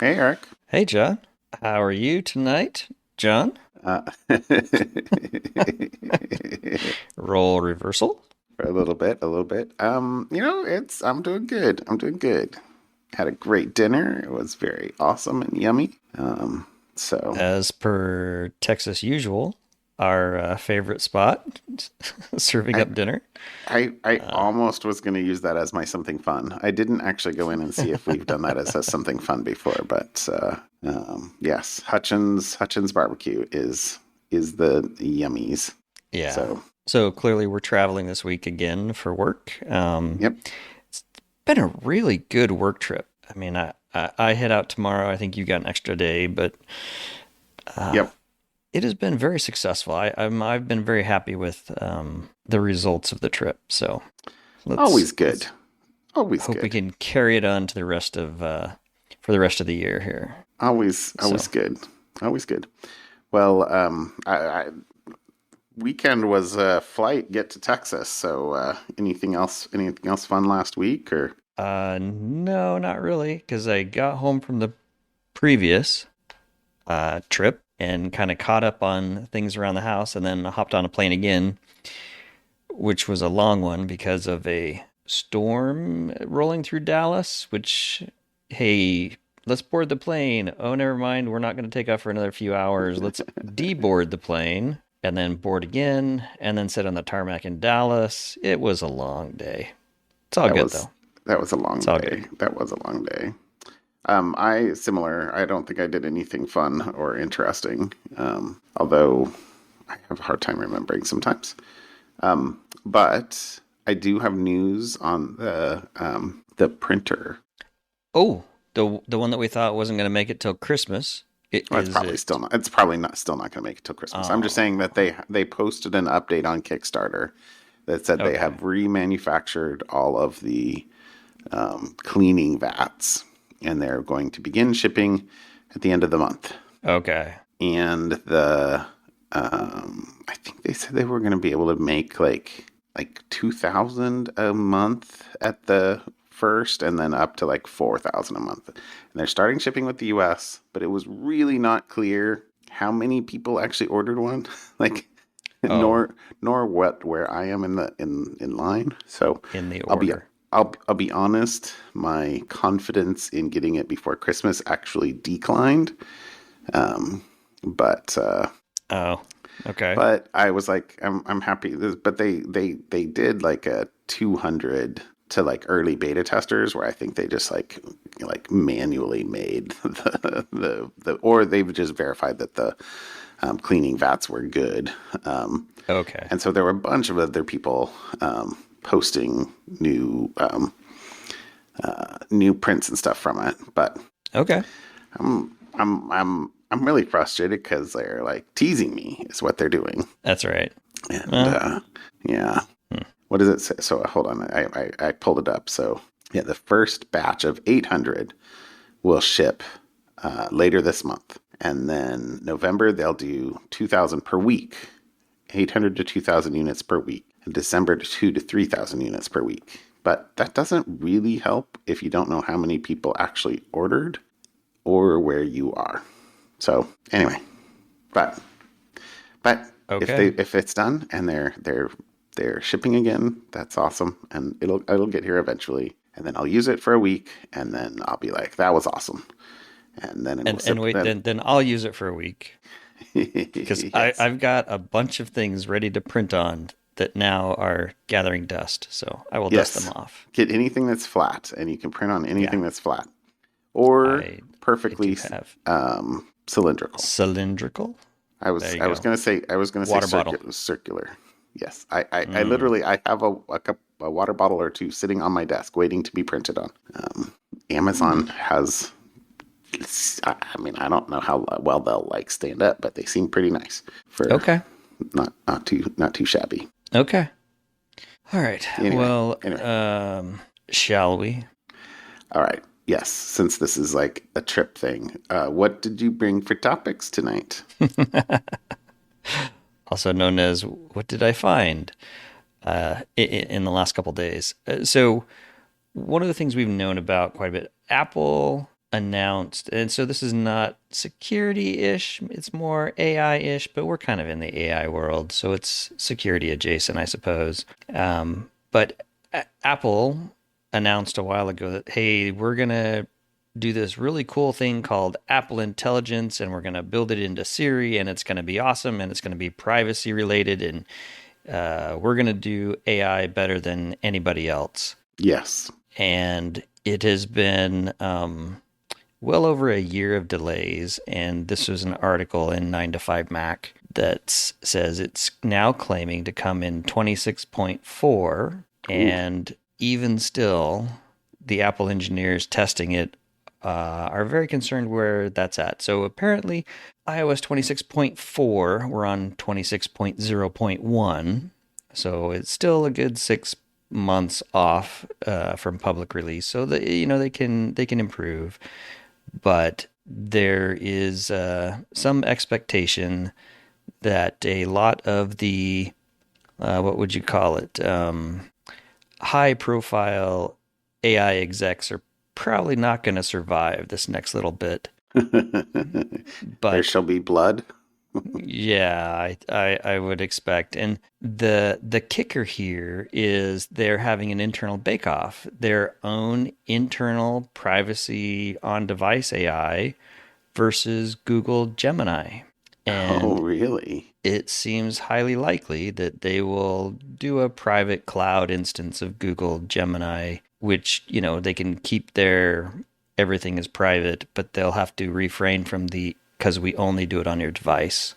Hey, Eric. Hey, John. How are you tonight, John? Uh, Role reversal. for a little bit. I'm doing good. I'm doing good. Had a great dinner. It was very awesome and yummy. So As per Texas usual, our favorite spot, serving I, up dinner. I Uh, almost was going to use that as my something fun. I didn't actually go in and see if we've done that as a something fun before, but yes, Hutchins barbecue is the yummies. yeah. So So clearly, we're traveling this week again for work. yep, It's been a really good work trip. I mean, I head out tomorrow. I think you got an extra day, but uh, yep. it has been very successful. I've been very happy with the results of the trip. So Always good. let's Always hope we good. can carry it on to the rest of for the rest of the year here. Always So good. Always good. Well, weekend was a flight get to Texas. So, anything else? Anything else fun last week? Or no, not really, because I got home from the previous trip and kind of caught up on things around the house, and then hopped on a plane again, which was a long one because of a storm rolling through Dallas. Which, hey, let's board the plane. Oh, never mind. We're not going to take off for another few hours. Let's deboard the plane and then board again and then sit on the tarmac in Dallas. It was a long day. It's all that good, was though. that was a long It's all good. day. That was a long day. I similar. I don't think I did anything fun or interesting. Although I have a hard time remembering sometimes. But I do have news on the printer. Oh, the one that we thought wasn't going to make it till Christmas. Well, it's Is probably it? still not. It's probably not still not going to make it till Christmas. I'm just Oh, saying that they posted an update on Kickstarter that said they okay. have remanufactured all of the cleaning vats, and they're going to begin shipping at the end of the month. Okay. And I think they said they were going to be able to make like 2,000 a month at the first, and then up to like 4,000 a month. And they're starting shipping with the U.S., but it was really not clear how many people actually ordered one, like Oh, nor what where I am in the in line. So in the I'll be order. I'll be honest, my confidence in getting it before Christmas actually declined. Um, but Oh, okay. but I was like, I'm happy. But they did like a 200 to like early beta testers where I think they just like manually made the or they've just verified that the cleaning vats were good. Okay. And so there were a bunch of other people posting new prints and stuff from it. But Okay. I'm really frustrated because they're like teasing me is what they're doing. That's right. And Well, yeah, hmm. what does it say? So hold on, I pulled it up. So yeah, the first batch of 800 will ship later this month, and then November they'll do 2,000 per week, 800 to 2,000 units per week, and December to 2 to 3,000 units per week. But that doesn't really help if you don't know how many people actually ordered or where you are. So anyway, but but Okay. if it's done and they're shipping again, that's awesome, and it'll get here eventually, and then I'll use it for a week, and then I'll be like, that was awesome, and then it will And sip. wait, Then then I'll use it for a week because yes, I've got a bunch of things ready to print on that now are gathering dust. So I will dust them yes, off. get anything that's flat, and you can print on Yeah, anything that's flat or I I do perfectly have cylindrical. cylindrical. There you go. I was gonna say Water bottle. circular. Yes, I Mm. literally I have a water bottle or two sitting on my desk waiting to be printed on. Hmm. Amazon has. I mean, I don't know how well they'll like stand up, but they seem pretty nice for Okay. not too shabby. Okay. All right. Anyway, Well, anyway, shall we? all right. Yes, since this is like a trip thing, what did you bring for topics tonight? Also known as what did I find in the last couple days? So one of the things we've known about quite a bit, Apple. announced, and so this is not security-ish, it's more AI-ish, but we're kind of in the AI world, so it's security adjacent, I suppose. But Apple announced a while ago that, hey, we're going to do this really cool thing called Apple Intelligence, and we're going to build it into Siri, and it's going to be awesome, and it's going to be privacy related, and we're going to do AI better than anybody else. Yes. And it has been well over a year of delays. And this was an article in 9 to 5 Mac that says it's now claiming to come in 26.4. Ooh. And even still, the Apple engineers testing it are very concerned where that's at. So apparently, iOS 26.4, we're on 26.0.1. So it's still a good 6 months off from public release. So that they can improve, but there is some expectation that a lot of the what would you call it, high profile AI execs are probably not going to survive this next little bit. There But shall be blood. yeah, I would expect. And the kicker here is they're having an internal bake-off, their own internal privacy on device AI versus Google Gemini. Oh, And really? it seems highly likely that they will do a private cloud instance of Google Gemini, which, they can keep their everything is private, but they'll have to refrain from the because we only do it on your device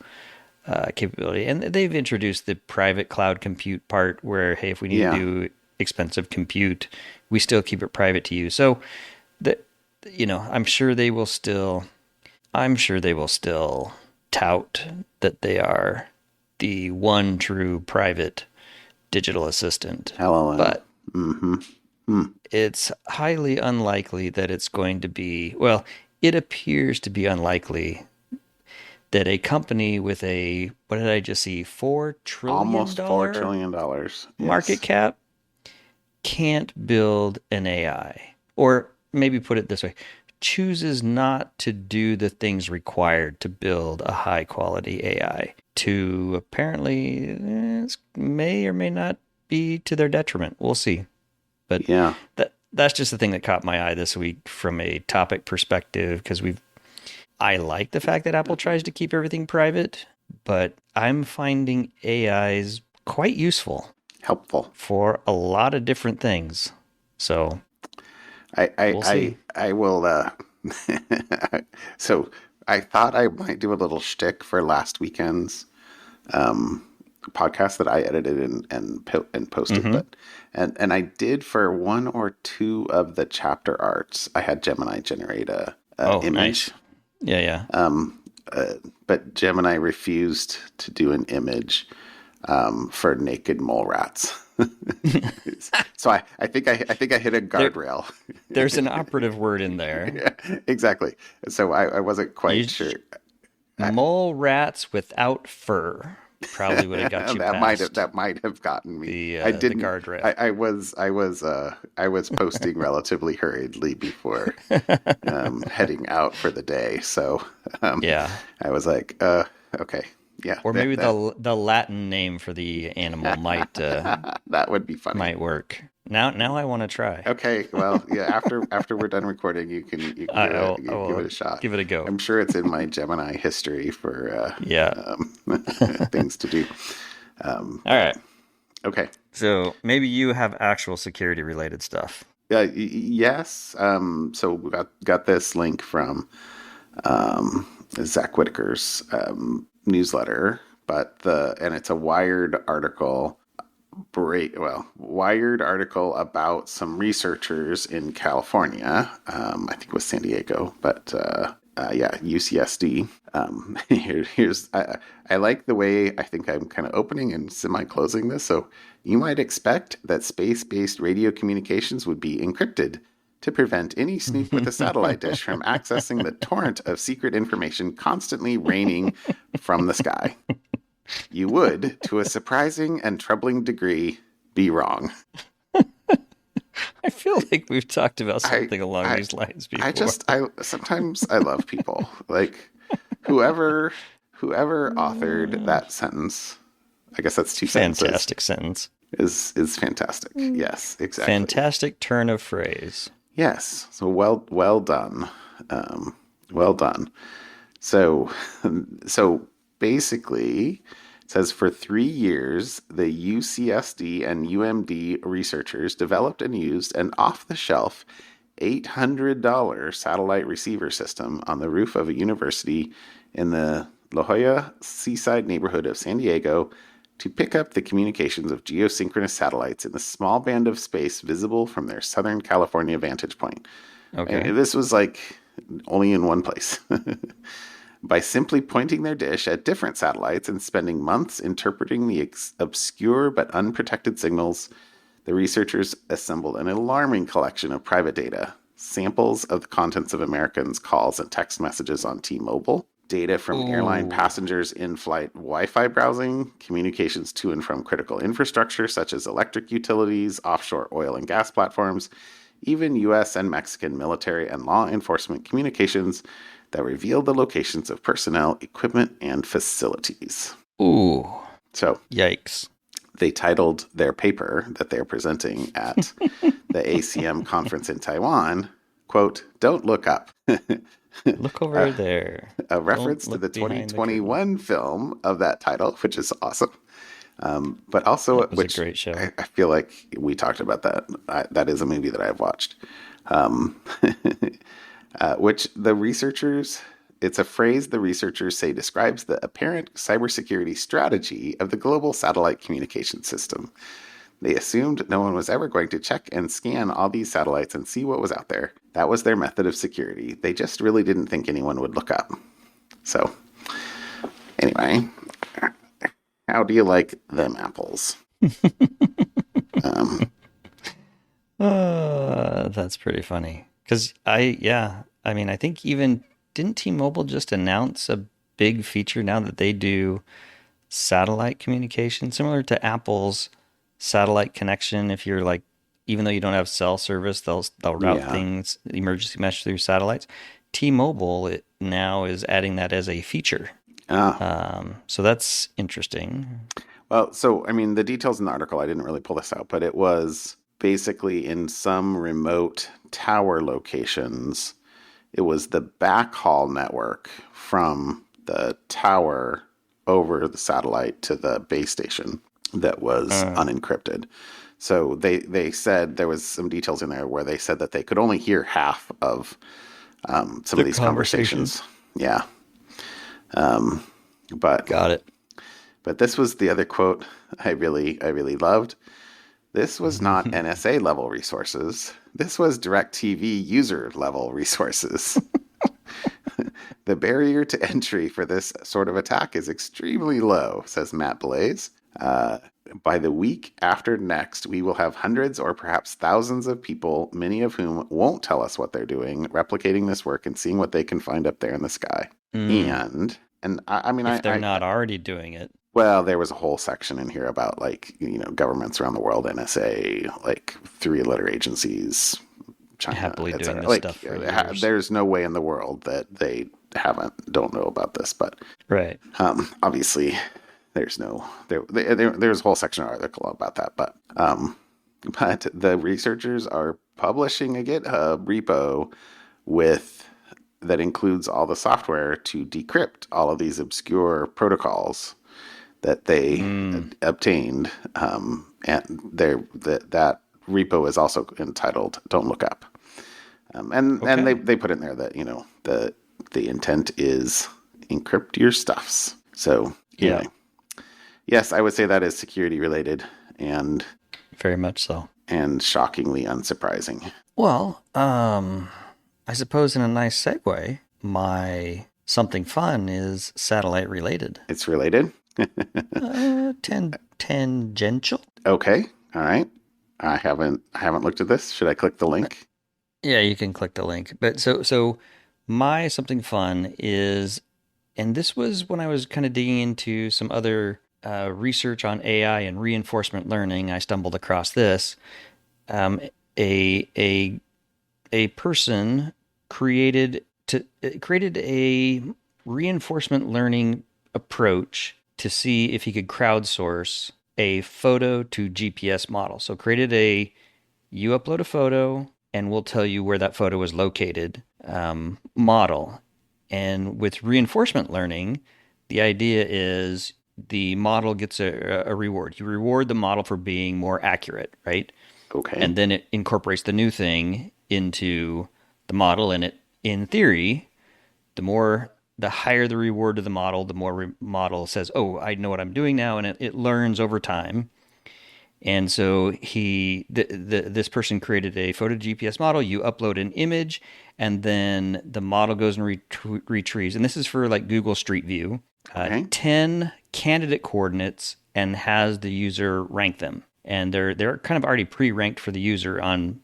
capability. And they've introduced the private cloud compute part where, hey, if we need to Yeah. do expensive compute, we still keep it private to you. So, the, I'm sure they will still tout that they are the one true private digital assistant. LLM. But Mm-hmm. Hmm. it's highly unlikely that it's going to be, well, it appears to be unlikely that a company with a, what did I just see, $4 trillion Almost $4 dollar trillion. market Yes. cap can't build an AI. Or maybe put it this way, chooses not to do the things required to build a high quality AI, to apparently may or may not be to their detriment. We'll see. But Yeah. that's just the thing that caught my eye this week from a topic perspective, because I like the fact that Apple tries to keep everything private, but I'm finding AIs quite useful Helpful. for a lot of different things. So I I we'll I, see. I will. So I thought I might do a little shtick for last weekend's podcast that I edited and posted, Mm-hmm. and I did for one or two of the chapter arts. I had Gemini generate a Oh, image, nice. Yeah, yeah. but Gemini refused to do an image for naked mole rats. So I think I hit a There, guardrail. there's an operative word in there. Yeah, exactly. So I wasn't quite You, sure. mole rats without fur probably would have got you that might have past that might have gotten me. I the didn't. guardrail. I was posting relatively hurriedly before heading out for the day. So um, Yeah. I was like, okay, yeah, Or that maybe that the Latin name for the animal that would be funny. might work. Now I want to try. Okay, well, yeah. After we're done recording, you can I, give it I give it will a shot. give it a go. I'm sure it's in my Gemini history for Yeah. things to do. All right. Okay. So maybe you have actual security related stuff. Yes. So we got this link from Zach Whitaker's newsletter, and it's a Wired article about some researchers in California. I think it was San Diego, but yeah, UCSD. I like the way I think I'm kind of opening and semi-closing this. So you might expect that space-based radio communications would be encrypted to prevent any snoop with a satellite dish from accessing the torrent of secret information constantly raining from the sky. You would, to a surprising and troubling degree, be wrong. I feel like we've talked about I something along I these lines I before. just I sometimes I love people. Like whoever whoever authored Uh, that sentence, I guess that's two sentences, Fantastic sentence. is fantastic. Yes, exactly. Fantastic turn of phrase. Yes. So well done. Well done. So so basically it says for 3 years the UCSD and UMD researchers developed and used an off-the-shelf $800 satellite receiver system on the roof of a university in the La Jolla seaside neighborhood of San Diego to pick up the communications of geosynchronous satellites in the small band of space visible from their Southern California vantage point. Okay. And this was like only in one place. By simply pointing their dish at different satellites and spending months interpreting the obscure but unprotected signals, the researchers assembled an alarming collection of private data, samples of the contents of Americans' calls and text messages on T-Mobile, data from airline Ooh. passengers' in-flight Wi-Fi browsing, communications to and from critical infrastructure such as electric utilities, offshore oil and gas platforms, even U.S. and Mexican military and law enforcement communications that revealed the locations of personnel, equipment, and facilities. Ooh. So Yikes. they titled their paper that they're presenting at the ACM conference in Taiwan, quote, Don't Look Up. Look over there. A Don't reference to the look behind the curtain. 2021 film of that title, which is awesome. But also, That was a which great show. I feel like we talked about that. That is a movie that I've watched. Um, which the researchers, it's a phrase the researchers say describes the apparent cybersecurity strategy of the global satellite communication system. They assumed no one was ever going to check and scan all these satellites and see what was out there. That was their method of security. They just really didn't think anyone would look up. So, anyway, how do you like them apples? Um, That's pretty funny. Yeah, I mean, I think even didn't T-Mobile just announce a big feature now that they do satellite communication, similar to Apple's satellite connection. If you're like, even though you don't have cell service, they'll route yeah. things, emergency message through satellites. T-Mobile now is adding that as a feature. Ah, So that's interesting. well, so I mean, the details in the article, I didn't really pull this out, but it was basically in some remote tower locations, it was the backhaul network from the tower over the satellite to the base station that was Uh, unencrypted. So they said there was some details in there where they said that they could only hear half of some of the these conversation. conversations. Yeah, but Got it. this was the other quote I really loved. This was not NSA level resources. This was DirecTV user level resources. The barrier to entry for this sort of attack is extremely low, says Matt Blaze. Uh, by the week after next, we will have hundreds or perhaps thousands of people, many of whom won't tell us what they're doing, replicating this work and seeing what they can find up there in the sky. Mm. And I mean, If they're not already doing it, well, there was a whole section in here about like, governments around the world, NSA, like three letter agencies, China, happily doing etc. this stuff for years. There's no way in the world that they don't know about this, but Right. obviously there's no there's a whole section of article about that, but the researchers are publishing a GitHub repo with that includes all the software to decrypt all of these obscure protocols that they Mm. obtained, and that repo is also entitled "Don't Look Up." And Okay. they put in there that the intent is encrypt your stuffs. So Yeah, anyway, yes, I would say that is security related and very much so. shockingly unsurprising. Well, I suppose in a nice segue, my something fun is satellite related. It's related. Tangential? Okay, all right. I haven't looked at this. Should I click the link? Yeah, you can click the link. But so my something fun is, and this was when I was kind of digging into some other research on AI and reinforcement learning. I stumbled across this. a a person created a reinforcement learning approach to see if he could crowdsource a photo to GPS model. So created a you upload a photo and we'll tell you where that photo is located model. And with reinforcement learning, the idea is the model gets a reward. You reward the model for being more accurate, right? Okay. And then it incorporates the new thing into the model. And it, in theory, the higher the reward to the model, the more model says, "Oh, I know what I'm doing now," and it learns over time. And so this person created a photo GPS model. You upload an image, and then the model goes and retrieves. And this is for like Google Street View, Okay. 10 candidate coordinates, and has the user rank them. And they're kind of already pre-ranked for the user on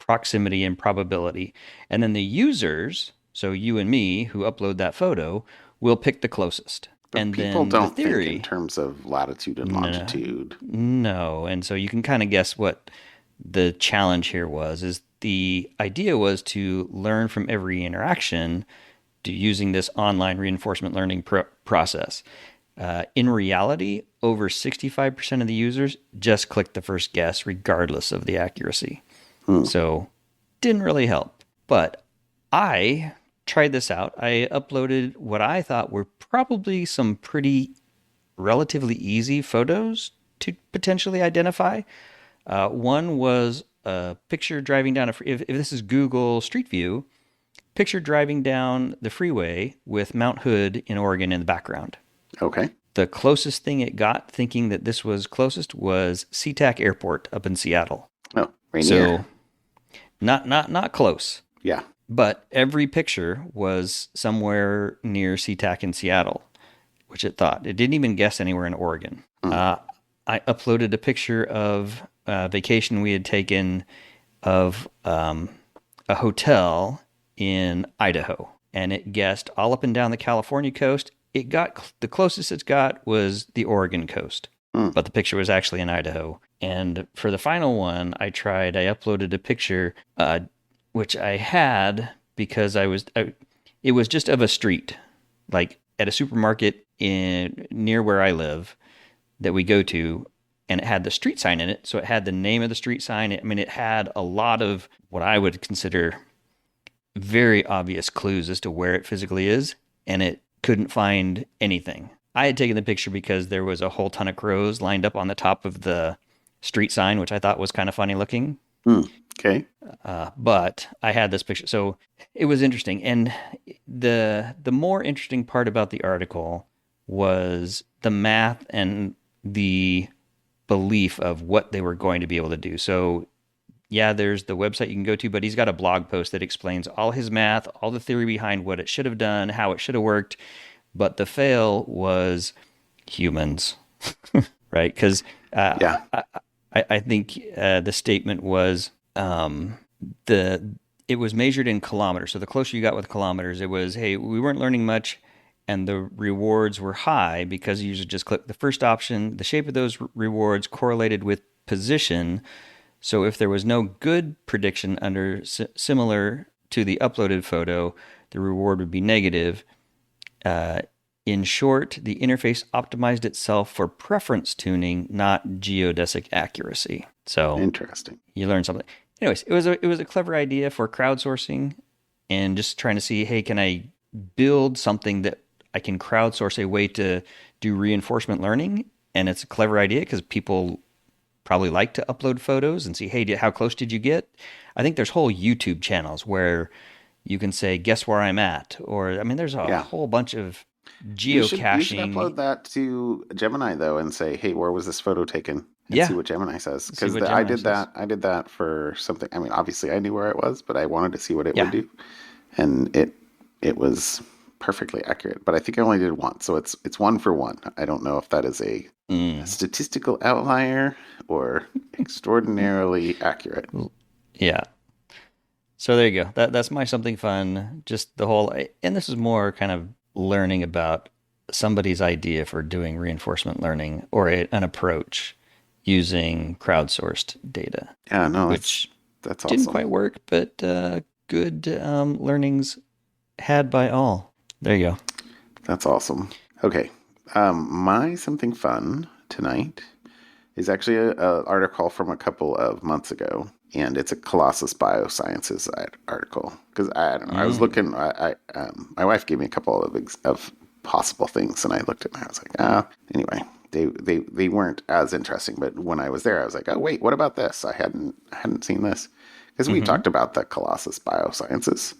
proximity and probability. And then the users, so you and me who upload that photo, will pick the closest. But And people then the don't think in theory, terms of latitude and no, longitude. no. And so you can kind of guess what the challenge here was. Is the idea was to learn from every interaction to using this online reinforcement learning process. In reality, over 65% of the users just clicked the first guess, regardless of the accuracy. Hmm. So didn't really help. But I tried this out. I uploaded what I thought were probably some pretty relatively easy photos to potentially identify. One was a picture driving down if this is Google Street View, picture driving down the freeway with Mount Hood in Oregon in the background. Okay. The closest thing it got, thinking that this was closest, was SeaTac Airport up in Seattle. Oh, Rainier. So not close. Yeah. But every picture was somewhere near SeaTac in Seattle, which it thought. It didn't even guess anywhere in Oregon. Hmm. I uploaded a picture of a vacation we had taken of a hotel in Idaho, and it guessed all up and down the California coast. It got the closest it's got was the Oregon coast, Hmm. but the picture was actually in Idaho. And for the final one, I uploaded a picture, which I had because it was just of a street, like at a supermarket in near where I live that we go to, and it had the street sign in it. So it had the name of the street sign. I mean, it had a lot of what I would consider very obvious clues as to where it physically is, and it couldn't find anything. I had taken the picture because there was a whole ton of crows lined up on the top of the street sign, which I thought was kind of funny looking. Hmm. Okay. But I had this picture, so it was interesting. And the more interesting part about the article was the math and the belief of what they were going to be able to do. So yeah, there's the website you can go to, but he's got a blog post that explains all his math, all the theory behind what it should have done, how it should have worked. But the fail was humans, right? Because Yeah. I think the statement was it was measured in kilometers. So the closer you got with kilometers, it was, hey, we weren't learning much, and the rewards were high because users just clicked the first option. The shape of those rewards correlated with position. So if there was no good prediction under similar to the uploaded photo, the reward would be negative. In short, the interface optimized itself for preference tuning, not geodesic accuracy. So Interesting. you learn something. Anyways, it was a clever idea for crowdsourcing and just trying to see, hey, can I build something that I can crowdsource a way to do reinforcement learning? And it's a clever idea because people probably like to upload photos and see, hey, how close did you get? I think there's whole YouTube channels where you can say, guess where I'm at. Or, I mean, there's a Yeah. whole bunch of You should geocaching. upload that to Gemini though and say, "Hey, where was this photo taken?" and see Yeah, what Gemini says. see Because what I Gemini did says. that. I did that for something. I mean, obviously, I knew where it was, but I wanted to see what it would Yeah. do, and it was perfectly accurate. But I think I only did one, so it's one for one. I don't know if that is a Mm. statistical outlier or extraordinarily accurate. Yeah. So there you go. That's my something fun. Just the whole, and this is more kind of learning about somebody's idea for doing reinforcement learning or an approach using crowdsourced data, Yeah, no, that's which That's Didn't awesome. quite work, but good learnings had by all. There you go. That's awesome. Okay. My something fun tonight is actually a article from a couple of months ago, and it's a Colossus Biosciences article. Because I don't know, I was Mm. looking. My wife gave me a couple of possible things, and I looked at them. I was like, ah. Anyway, they weren't as interesting. But when I was there, I was like, oh wait, what about this? I hadn't seen this because we Mm-hmm. talked about the Colossus Biosciences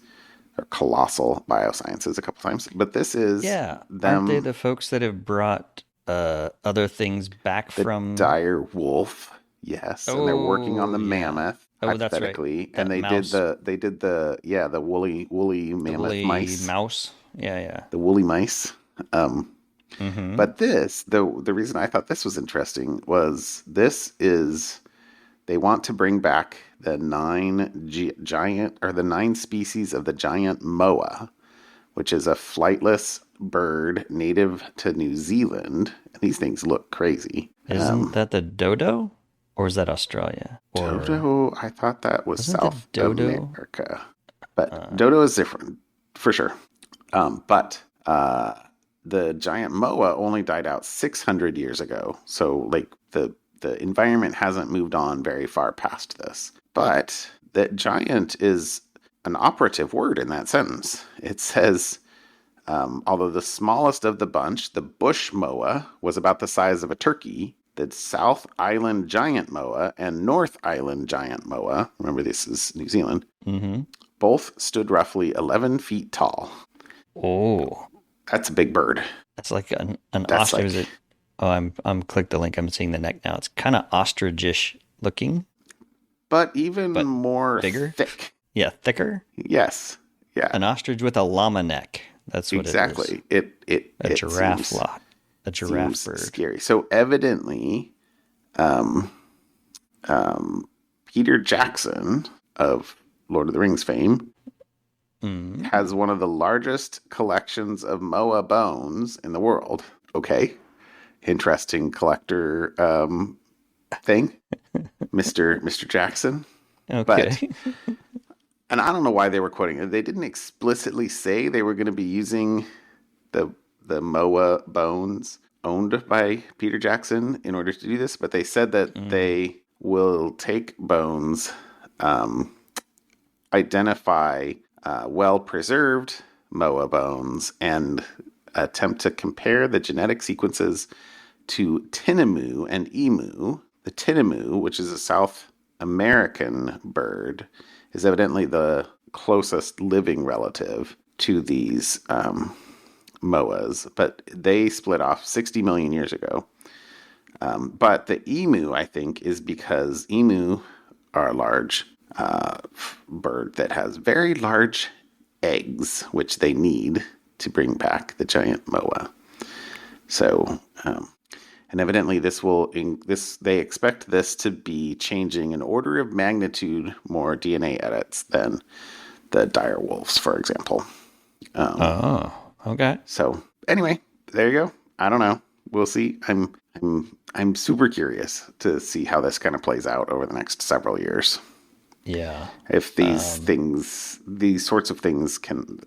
or Colossal Biosciences a couple times. But this is Yeah. Aren't they them, the folks that have brought other things back the from? dire wolf, yes, and they're working on Oh, the yeah. mammoth Oh, that's right. hypothetically, and That mouse, they did the yeah the woolly the mammoth woolly mice, mouse. Yeah, yeah. the woolly mice. Um, Mm-hmm. but the reason I thought this was interesting was this is they want to bring back the giant or the nine species of the giant moa, which is a flightless bird native to New Zealand. And these things look crazy. Isn't that the dodo? Or is that Australia? Or Dodo, I thought that was wasn't the South dodo? America, but Uh, dodo is different for sure. But the giant moa only died out 600 years ago, so like the environment hasn't moved on very far past this. But that giant is an operative word in that sentence. It says, although the smallest of the bunch, the bush moa, was about the size of a turkey, the South Island giant moa and North Island giant moa, remember this is New Zealand, mm-hmm. both stood roughly 11 feet tall. Oh, That's a big bird. that's like an That's ostrich. Is like, it? Oh, I'm clicked the link. I'm seeing the neck now. It's kind of ostrichish looking, but even but more bigger. thick. Yeah, thicker. Yes. Yeah. An ostrich with a llama neck. That's what it is. Exactly. A It giraffe lot. A giraffe seems bird. scary. So evidently, um, Peter Jackson of Lord of the Rings fame Mm. has one of the largest collections of Moa bones in the world. Okay, interesting collector thing, Mister Jackson. But Okay. and I don't know why they were quoting it. They didn't explicitly say they were going to be using the the Moa bones owned by Peter Jackson in order to do this, but they said that Mm. they will take bones, um, identify well preserved Moa bones, and attempt to compare the genetic sequences to tinamou and emu. The tinamou, which is a South American bird, is evidently the closest living relative to these moas, but they split off 60 million years ago. But the emu, I think, is because emu are a large bird that has very large eggs, which they need to bring back the giant moa. So, and evidently, they expect this to be changing an order of magnitude more DNA edits than the dire wolves, for example. Oh, okay. So anyway, there you go. I don't know. We'll see. I'm super curious to see how this kind of plays out over the next several years. Yeah. If Um, these sorts of things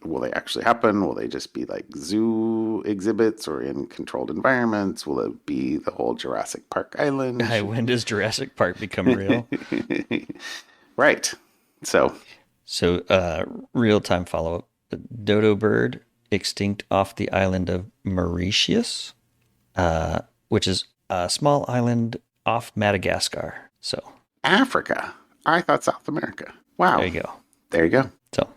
will they actually happen? Will they just be like zoo exhibits or in controlled environments? Will it be the whole Jurassic Park Island? when does Jurassic Park become real? Right. So, So, real time follow up. The dodo bird extinct off the island of Mauritius, which is a small island off Madagascar. So, Africa. I thought South America. there Wow. you go. There you go. So,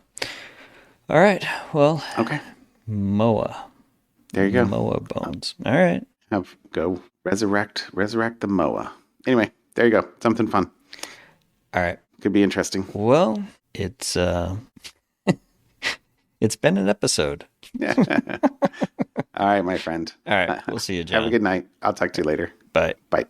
all right. Well, Okay. Moa. There you go. Moa bones. All right. Have go resurrect the Moa. Anyway, there you go. Something fun. All right. Could be interesting. Well, it's it's been an episode. All right, my friend. All right. We'll see you, Have a John. good night. I'll talk to you later. Bye. Bye.